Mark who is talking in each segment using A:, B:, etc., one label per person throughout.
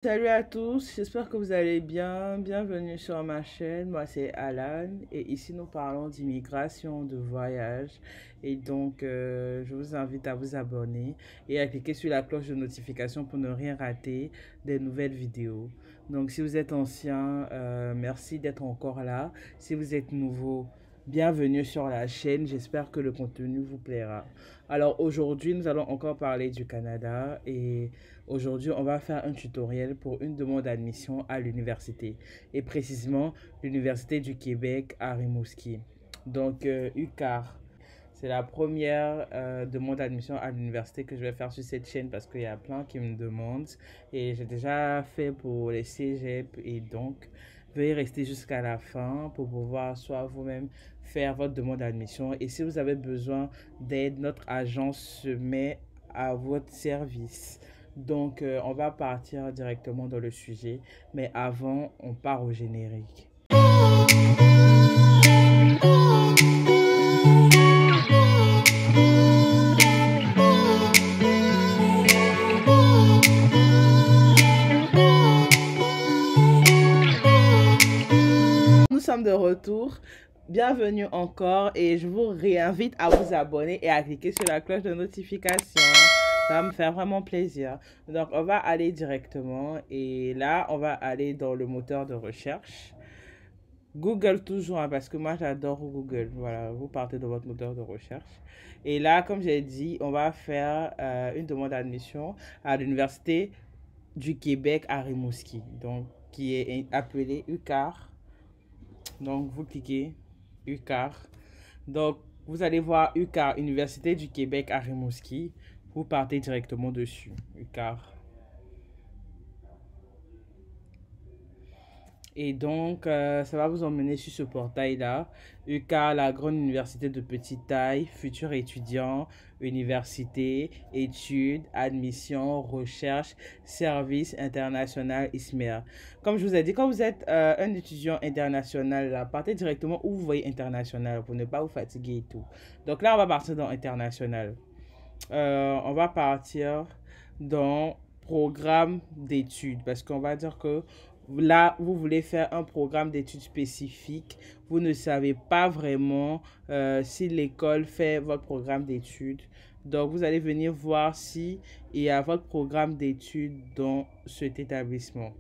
A: Salut à tous, j'espère que vous allez bien. Bienvenue sur ma chaîne. Moi, c'est Alan et ici, nous parlons d'immigration, de voyage. Et donc, je vous invite à vous abonner et à cliquer sur la cloche de notification pour ne rien rater des nouvelles vidéos. Donc, si vous êtes ancien, merci d'être encore là. Si vous êtes nouveau, bienvenue sur la chaîne. J'espère que le contenu vous plaira. Alors, aujourd'hui, nous allons encore parler du Canada et aujourd'hui, on va faire un tutoriel pour une demande d'admission à l'université et précisément l'Université du Québec à Rimouski. Donc, UQAR, c'est la première demande d'admission à l'université que je vais faire sur cette chaîne parce qu'il y a plein qui me demandent et j'ai déjà fait pour les cégep et donc veuillez rester jusqu'à la fin pour pouvoir soit vous-même faire votre demande d'admission et si vous avez besoin d'aide, notre agence se met à votre service. Donc, on va partir directement dans le sujet, mais avant, on part au générique. Nous sommes de retour. Bienvenue encore et je vous réinvite à vous abonner et à cliquer sur la cloche de notification. Ça va me faire vraiment plaisir. Donc, on va aller directement et là, on va aller dans le moteur de recherche. Google toujours, hein, parce que moi, j'adore Google. Voilà, vous partez dans votre moteur de recherche. Et là, comme j'ai dit, on va faire une demande d'admission à l'Université du Québec à Rimouski, donc qui est appelée UQAR. Donc, vous cliquez UQAR. Donc, vous allez voir UQAR, Université du Québec à Rimouski. Vous partez directement dessus, UQAR. Et donc, ça va vous emmener sur ce portail-là. UQAR, la grande université de petite taille, futurs étudiants, université, études, admission, recherche, service international, ISMER. Comme je vous ai dit, quand vous êtes un étudiant international, là, partez directement où vous voyez international pour ne pas vous fatiguer et tout. Donc là, on va partir dans international. On va partir dans programme d'études parce qu'on va dire que là, vous voulez faire un programme d'études spécifique. Vous ne savez pas vraiment si l'école fait votre programme d'études. Donc, vous allez venir voir si il y a votre programme d'études dans cet établissement.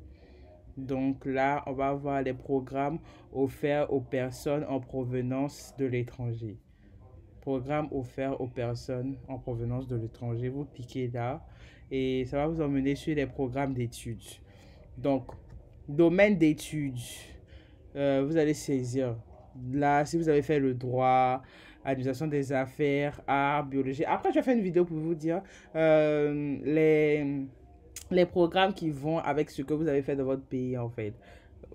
A: Donc là, on va voir les programmes offerts aux personnes en provenance de l'étranger. Programme offert aux personnes en provenance de l'étranger. Vous cliquez là et ça va vous emmener sur les programmes d'études. Donc, domaine d'études, vous allez saisir. Là, si vous avez fait le droit, administration des affaires, art, biologie. Après, je vais faire une vidéo pour vous dire les programmes qui vont avec ce que vous avez fait dans votre pays, en fait.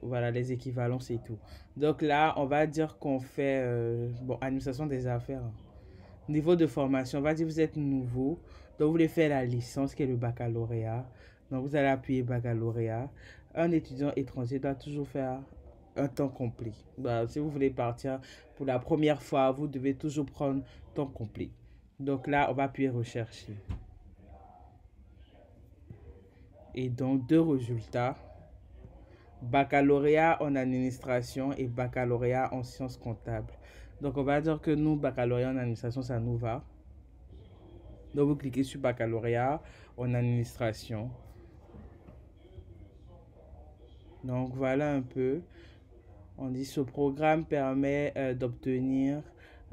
A: Voilà, les équivalences et tout. Donc là, on va dire qu'on fait bon, administration des affaires. Niveau de formation, on va dire que vous êtes nouveau. Donc, vous voulez faire la licence qui est le baccalauréat. Donc, vous allez appuyer baccalauréat. Un étudiant étranger doit toujours faire un temps complet. Bah, si vous voulez partir pour la première fois, vous devez toujours prendre temps complet. Donc là, on va appuyer rechercher. Et donc, deux résultats. Baccalauréat en administration et baccalauréat en sciences comptables. Donc, on va dire que nous, baccalauréat en administration, ça nous va. Donc, vous cliquez sur baccalauréat en administration. Donc, voilà un peu. On dit ce programme permet d'obtenir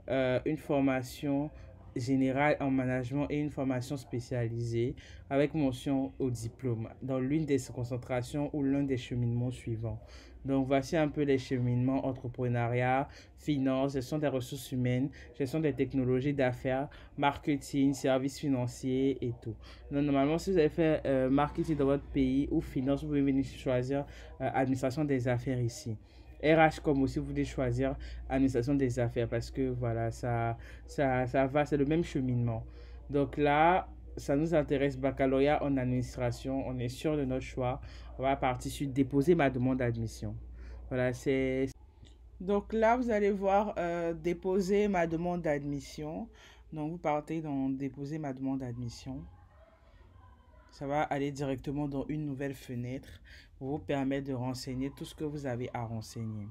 A: une formation générale en management et une formation spécialisée avec mention au diplôme dans l'une des concentrations ou l'un des cheminements suivants. Donc, voici un peu les cheminements: entrepreneuriat, finance, gestion des ressources humaines, gestion des technologies d'affaires, marketing, services financiers et tout. Donc, normalement, si vous avez fait marketing dans votre pays ou finance, vous pouvez venir choisir administration des affaires ici. RH comme aussi, vous voulez choisir administration des affaires parce que voilà, ça va, c'est le même cheminement. Donc là, ça nous intéresse, baccalauréat en administration, on est sûr de notre choix. On va partir sur déposer ma demande d'admission. Voilà, c'est... Donc là, vous allez voir déposer ma demande d'admission. Donc vous partez dans déposer ma demande d'admission. Ça va aller directement dans une nouvelle fenêtre pour vous permettre de renseigner tout ce que vous avez à renseigner.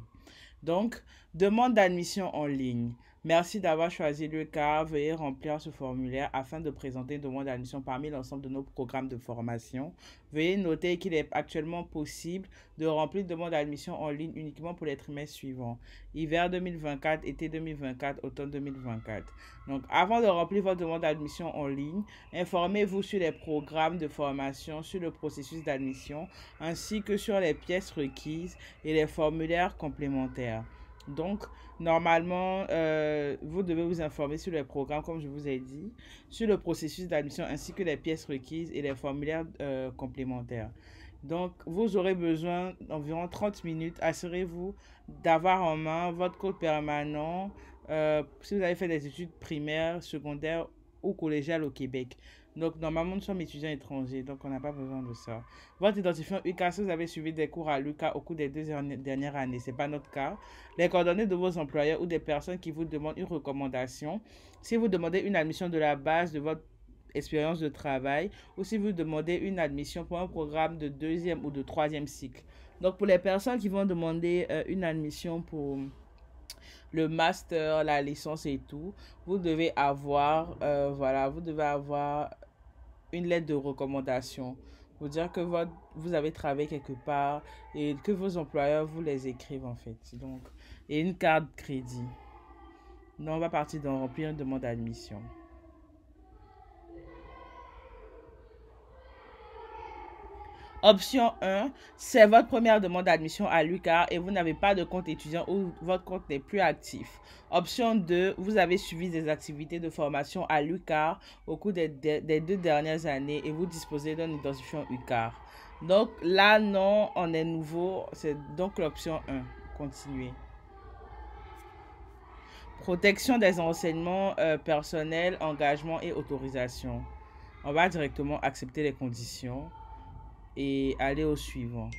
A: Donc, demande d'admission en ligne. Merci d'avoir choisi l'UQAR. Veuillez remplir ce formulaire afin de présenter une demande d'admission parmi l'ensemble de nos programmes de formation. Veuillez noter qu'il est actuellement possible de remplir une demande d'admission en ligne uniquement pour les trimestres suivants. Hiver 2024, été 2024, automne 2024. Donc, avant de remplir votre demande d'admission en ligne, informez-vous sur les programmes de formation, sur le processus d'admission, ainsi que sur les pièces requises et les formulaires complémentaires. Donc, normalement, vous devez vous informer sur les programmes, comme je vous ai dit, sur le processus d'admission ainsi que les pièces requises et les formulaires complémentaires. Donc, vous aurez besoin d'environ 30 minutes. Assurez-vous d'avoir en main votre code permanent si vous avez fait des études primaires, secondaires ou collégiales au Québec. Donc, normalement, nous sommes étudiants étrangers, donc on n'a pas besoin de ça. Votre identifiant UQAR, si vous avez suivi des cours à l'UQAR au cours des 2 dernières années, ce n'est pas notre cas. Les coordonnées de vos employeurs ou des personnes qui vous demandent une recommandation. Si vous demandez une admission de la base de votre expérience de travail ou si vous demandez une admission pour un programme de 2e ou de 3e cycle. Donc, pour les personnes qui vont demander une admission pour le master, la licence et tout, vous devez avoir, vous devez avoir une lettre de recommandation pour dire que vous avez travaillé quelque part et que vos employeurs vous les écrivent en fait. Donc, et une carte crédit. Donc, on va partir dans remplir une demande d'admission. Option 1, c'est votre première demande d'admission à l'UQAR et vous n'avez pas de compte étudiant ou votre compte n'est plus actif. Option 2, vous avez suivi des activités de formation à l'UQAR au cours des 2 dernières années et vous disposez d'un identifiant UQAR. Donc là, non, on est nouveau, c'est donc l'option 1, continuer. Protection des renseignements personnels, engagement et autorisation. On va directement accepter les conditions et aller au suivant.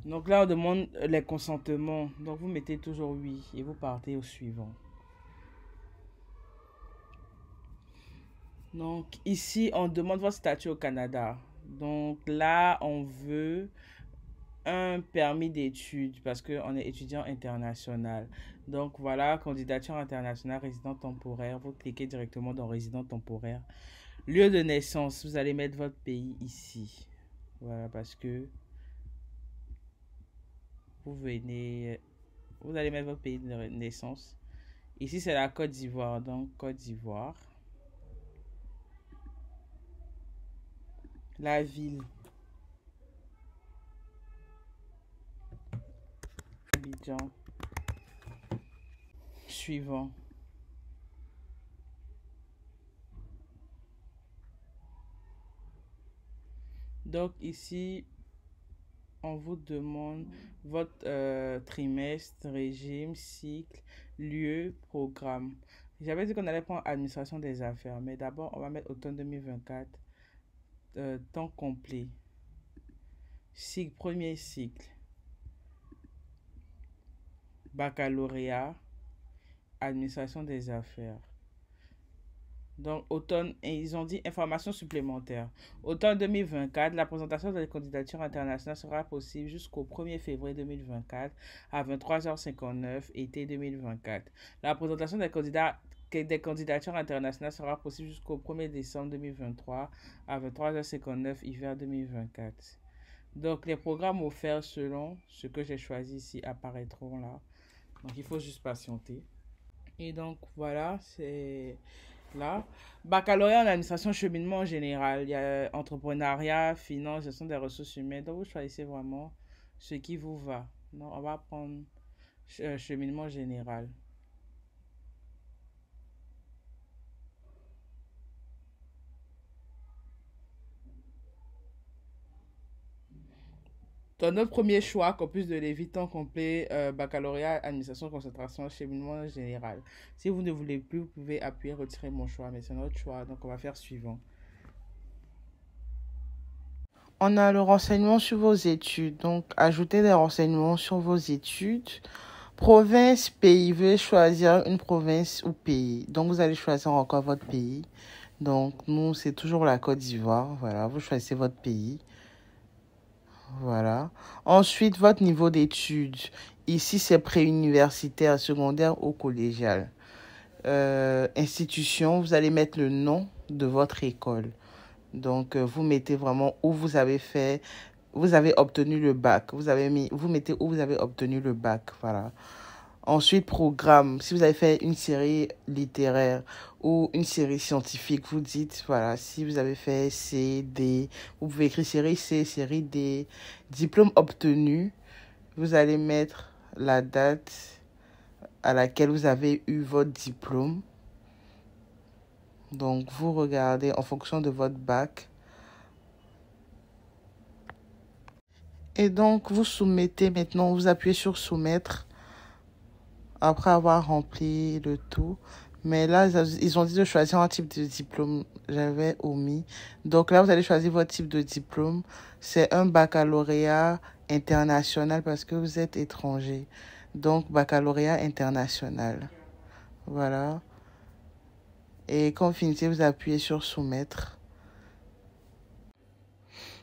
A: Donc là, on demande les consentements. Donc vous mettez toujours oui et vous partez au suivant. Donc ici, on demande votre statut au Canada. Donc là, on veut un permis d'études parce qu'on est étudiant international. Donc voilà, candidature internationale, résident temporaire. Vous cliquez directement dans résident temporaire. Lieu de naissance, vous allez mettre votre pays ici. Voilà, parce que vous allez mettre votre pays de naissance. Ici, c'est la Côte d'Ivoire, donc Côte d'Ivoire. La ville. Abidjan. Suivant. Donc ici, on vous demande votre trimestre, régime, cycle, lieu, programme. J'avais dit qu'on allait prendre administration des affaires, mais d'abord, on va mettre automne 2024, temps complet. Cycle, premier cycle. Baccalauréat, administration des affaires. Donc, automne, et ils ont dit information supplémentaire. Automne 2024, la présentation des candidatures internationales sera possible jusqu'au 1er février 2024 à 23h59, été 2024. La présentation des candidatures internationales sera possible jusqu'au 1er décembre 2023 à 23h59, hiver 2024. Donc, les programmes offerts selon ce que j'ai choisi ici apparaîtront là. Donc, il faut juste patienter. Et donc, voilà, c'est là. Baccalauréat en administration, cheminement en général. Il y a entrepreneuriat, finance, gestion des ressources humaines. Donc, vous choisissez vraiment ce qui vous va. Donc, on va prendre cheminement général. Dans notre premier choix, Corpus de Lévis, temps complet, baccalauréat, administration, concentration, cheminement général. Si vous ne voulez plus, vous pouvez appuyer, retirer mon choix, mais c'est notre choix, donc on va faire suivant. On a le renseignement sur vos études, donc ajoutez des renseignements sur vos études. Province, pays. Veuillez choisir une province ou pays. Donc, vous allez choisir encore votre pays. Donc, nous, c'est toujours la Côte d'Ivoire. Voilà, vous choisissez votre pays. Voilà. Ensuite, votre niveau d'études. Ici, c'est préuniversitaire, secondaire ou collégial. Institution, vous allez mettre le nom de votre école. Donc, vous mettez vraiment où vous avez fait, vous avez obtenu le bac. Vous mettez où vous avez obtenu le bac. Voilà. Ensuite, programme. Si vous avez fait une série littéraire ou une série scientifique, vous dites, voilà, si vous avez fait C, D, vous pouvez écrire série C, série D. Diplôme obtenu, vous allez mettre la date à laquelle vous avez eu votre diplôme. Donc, vous regardez en fonction de votre bac. Et donc, vous soumettez maintenant, vous appuyez sur soumettre après avoir rempli le tout. Mais là, ils ont dit de choisir un type de diplôme. J'avais omis. Donc là, vous allez choisir votre type de diplôme. C'est un baccalauréat international parce que vous êtes étranger. Donc, baccalauréat international. Voilà. Et quand vous finissez, vous appuyez sur soumettre.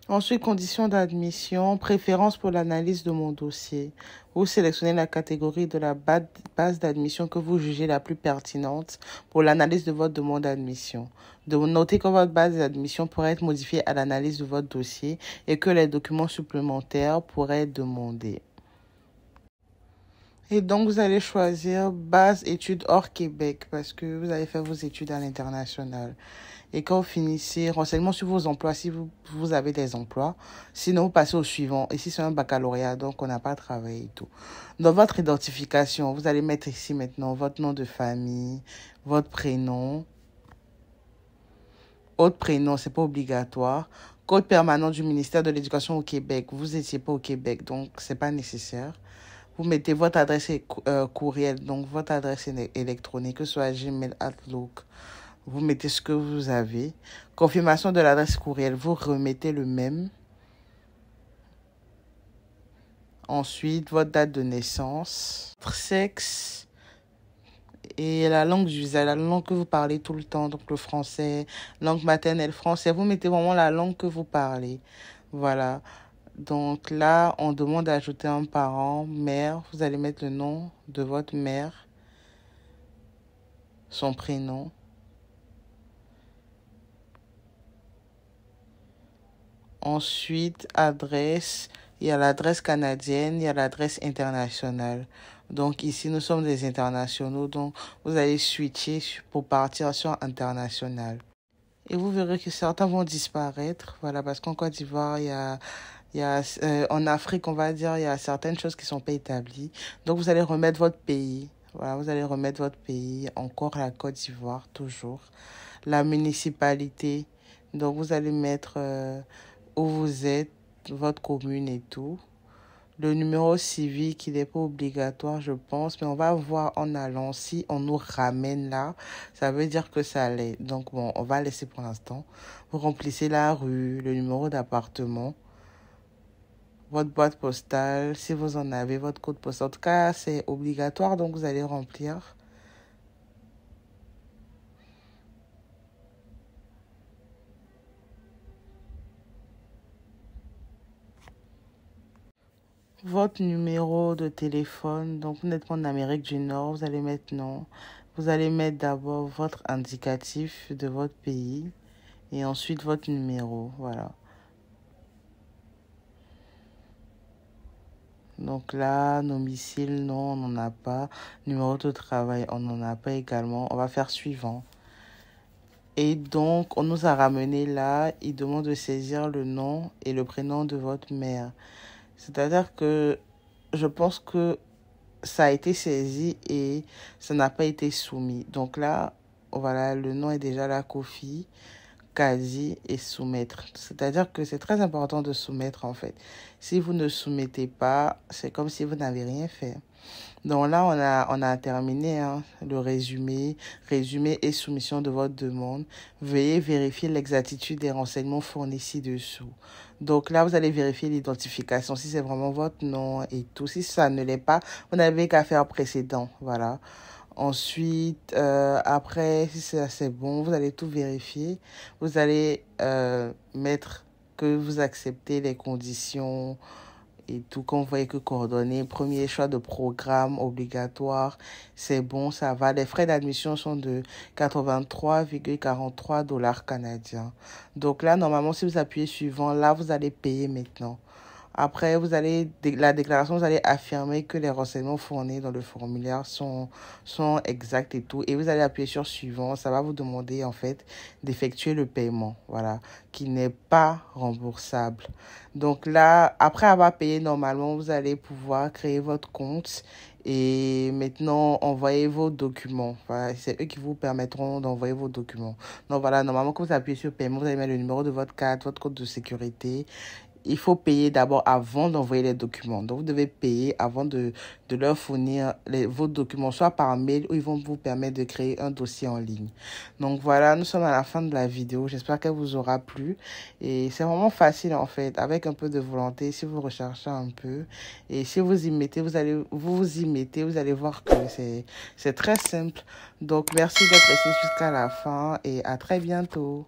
A: Ensuite, conditions d'admission, préférence pour l'analyse de mon dossier. Vous sélectionnez la catégorie de la base d'admission que vous jugez la plus pertinente pour l'analyse de votre demande d'admission. Notez que votre base d'admission pourrait être modifiée à l'analyse de votre dossier et que les documents supplémentaires pourraient être demandés. Et donc, vous allez choisir base études hors Québec parce que vous avez fait vos études à l'international. Et quand vous finissez, renseignements sur vos emplois, si vous avez des emplois. Sinon, vous passez au suivant. Ici, c'est un baccalauréat, donc on n'a pas travaillé et tout. Dans votre identification, vous allez mettre ici maintenant votre nom de famille, votre prénom. Autre prénom, c'est pas obligatoire. Code permanent du ministère de l'Éducation au Québec. Vous n'étiez pas au Québec, donc c'est pas nécessaire. Vous mettez votre adresse courriel, donc votre adresse électronique, que ce soit Gmail, Outlook. Vous mettez ce que vous avez. Confirmation de l'adresse courriel, vous remettez le même. Ensuite, votre date de naissance, votre sexe et la langue d'usage, la langue que vous parlez tout le temps, donc le français, langue maternelle français. Vous mettez vraiment la langue que vous parlez. Voilà. Donc là, on demande d'ajouter un parent, mère. Vous allez mettre le nom de votre mère, son prénom. Ensuite, adresse. Il y a l'adresse canadienne, il y a l'adresse internationale. Donc ici, nous sommes des internationaux. Donc, vous allez switcher pour partir sur international. Et vous verrez que certains vont disparaître. Voilà, parce qu'en Côte d'Ivoire, en Afrique, on va dire, il y a certaines choses qui ne sont pas établies. Donc, vous allez remettre votre pays. Voilà, vous allez remettre votre pays. Encore la Côte d'Ivoire, toujours. La municipalité. Donc, vous allez mettre où vous êtes, votre commune et tout. Le numéro civique, il n'est pas obligatoire, je pense, mais on va voir en allant. Si on nous ramène là, ça veut dire que ça l'est. Donc, bon, on va laisser pour l'instant. Vous remplissez la rue, le numéro d'appartement, votre boîte postale, si vous en avez, votre code postal. En tout cas, c'est obligatoire, donc vous allez remplir. Votre numéro de téléphone, donc vous n'êtes pas en Amérique du Nord, vous allez mettre non. Vous allez mettre d'abord votre indicatif de votre pays et ensuite votre numéro, voilà. Donc là, domicile, non, on n'en a pas. Numéro de travail, on n'en a pas également. On va faire suivant. Et donc, on nous a ramené là, il demande de saisir le nom et le prénom de votre mère. C'est-à-dire que je pense que ça a été saisi et ça n'a pas été soumis. Donc là, voilà, le nom est déjà là, Kofi, quasi et soumettre. C'est-à-dire que c'est très important de soumettre en fait. Si vous ne soumettez pas, c'est comme si vous n'avez rien fait. Donc là, on a terminé hein, le résumé et soumission de votre demande. Veuillez vérifier l'exactitude des renseignements fournis ci-dessous. Donc là, vous allez vérifier l'identification, si c'est vraiment votre nom et tout. Si ça ne l'est pas, vous n'avez qu'à faire précédent, voilà. Ensuite, après, si c'est bon, vous allez tout vérifier. Vous allez mettre que vous acceptez les conditions et tout. Comme vous voyez que coordonnées, premier choix de programme obligatoire, c'est bon, ça va. Les frais d'admission sont de 83,43 dollars canadiens. Donc là, normalement, si vous appuyez suivant, là, vous allez payer maintenant. Après, la déclaration, vous allez affirmer que les renseignements fournis dans le formulaire sont exacts et tout. Et vous allez appuyer sur suivant. Ça va vous demander, en fait, d'effectuer le paiement. Voilà. Qui n'est pas remboursable. Donc là, après avoir payé normalement, vous allez pouvoir créer votre compte et maintenant envoyer vos documents. Voilà, c'est eux qui vous permettront d'envoyer vos documents. Donc voilà, normalement, quand vous appuyez sur paiement, vous allez mettre le numéro de votre carte, votre code de sécurité. Il faut payer d'abord avant d'envoyer les documents. Donc, vous devez payer avant de leur fournir vos documents, soit par mail ou ils vont vous permettre de créer un dossier en ligne. Donc, voilà, nous sommes à la fin de la vidéo. J'espère qu'elle vous aura plu. Et c'est vraiment facile, en fait, avec un peu de volonté, si vous recherchez un peu. Et si vous y mettez, vous allez voir que c'est très simple. Donc, merci d'être resté jusqu'à la fin et à très bientôt.